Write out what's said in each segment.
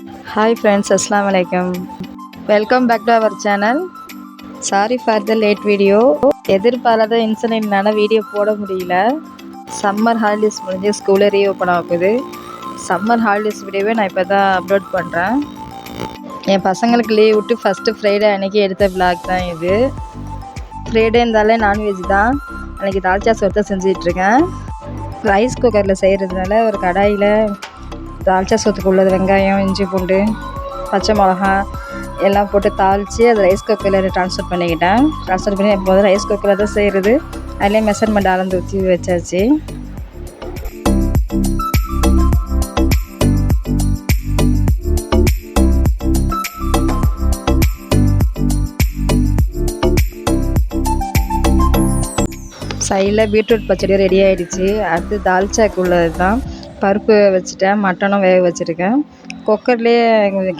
Hi friends, Assalamu alaikum. Welcome back to our channel. Sorry for the late video. எதிர்பாராத இன்சிடென்ட்னால video போட முடியல. Summer holidays முடிஞ்சு ஸ்கூலை reopen ஆகுது. சம்மர் ஹாலிடேஸ் வீடியோவை நான் இப்போ தான் அப்லோட் பண்ணுறேன். என் பசங்களுக்கு லீவ் விட்டு ஃபஸ்ட்டு ஃப்ரைடே அன்றைக்கி எடுத்த விளாக் தான் இது. ஃப்ரைடே இருந்தாலே நான்வெஜ் தான். அன்றைக்கி தால்ச்சா சோறு தான் செஞ்சிட்ருக்கேன். ரைஸ் குக்கரில் செய்கிறதுனால ஒரு கடாயில் தால்ச்சா சோத்துக்கு உள்ளது வெங்காயம், இஞ்சி பூண்டு, பச்சை மிளகா எல்லாம் போட்டு தாளித்து அதை ரைஸ் குக்கரில் ட்ரான்ஸ்ஃபர் பண்ணிக்கிட்டேன். ட்ரான்ஸ்ஃபர் பண்ணி எப்போதும் ரைஸ் குக்கரில் தான் செய்கிறது. அதிலே மெஷர்மெண்ட் அளந்து ஊற்றி வச்சாச்சு. சைடில் பீட்ரூட் பச்சடி ரெடி ஆகிடுச்சு. அடுத்து தால்ச்சாக்கு உள்ளது தான். பருப்பு வச்சுட்டேன், மட்டனும் வேக வச்சுருக்கேன். குக்கர்லேயே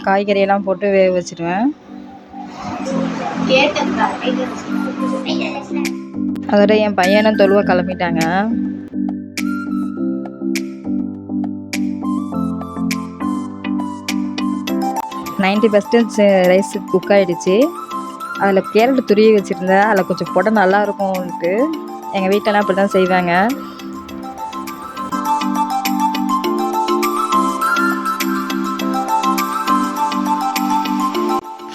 காய்கறியெல்லாம் போட்டு வேக வச்சுருவேன். அதோட என் பையனும் தொழுவ கிளம்பிட்டாங்க. நைன்ட்டி பர்சன்டேஜ் ரைஸ் குக் ஆகிடுச்சு. அதில் கேரட் துருவி வச்சுருந்தேன். அதில் கொஞ்சம் போட்டால் நல்லாயிருக்கும்ன்ட்டு எங்கள் வீட்டிலலாம் அப்படி தான் செய்வாங்க.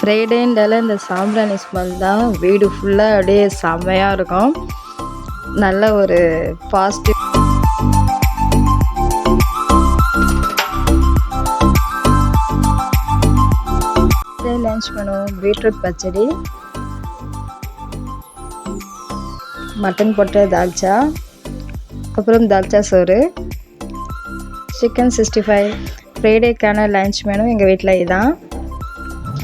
ஃப்ரைடேண்டால இந்த சாம்பிராணி ஸ்மெல் தான் வீடு ஃபுல்லாக அப்படியே செம்மையாக இருக்கும். நல்ல ஒரு பாசிட்டிவ். லன்ச் பண்ணுவோம். பீட்ரூட் பச்சடி, மட்டன் போட்ட தால்ச்சா, அப்புறம் தால்ச்சா சோறு, சிக்கன் 65. ஃப்ரைடேக்கான லன்ச் மெனு எங்கள் வீட்டில் இதுதான்.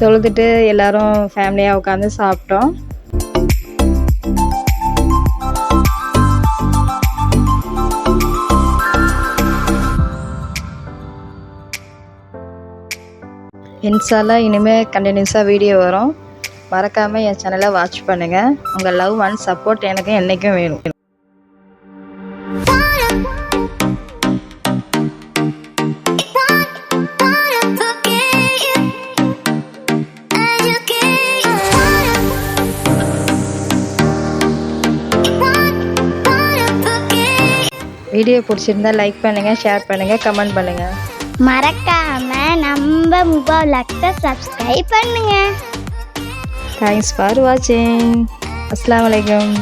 தொழுதுட்டு எல்லோரும் ஃபேமிலியாக உட்காந்து சாப்பிட்டோம். இன்ஷா அல்லாஹ் இனிமேல் கண்டினியூஸாக வீடியோ வரும். மறக்காமல் என் சேனலை வாட்ச் பண்ணுங்கள். உங்கள் லவ் அண்ட் சப்போர்ட் எனக்கு என்றைக்கும் வேணும். வீடியோ பிடிச்சிருந்தா லைக் பண்ணுங்கள், ஷேர் பண்ணுங்கள், கமெண்ட் பண்ணுங்கள். மறக்காம நம்ம முபா விலாக்ஸை சப்ஸ்கிரைப் பண்ணுங்க. தேங்க்ஸ் ஃபார் வாட்சிங். அஸ்ஸலாமு அலைக்கும்.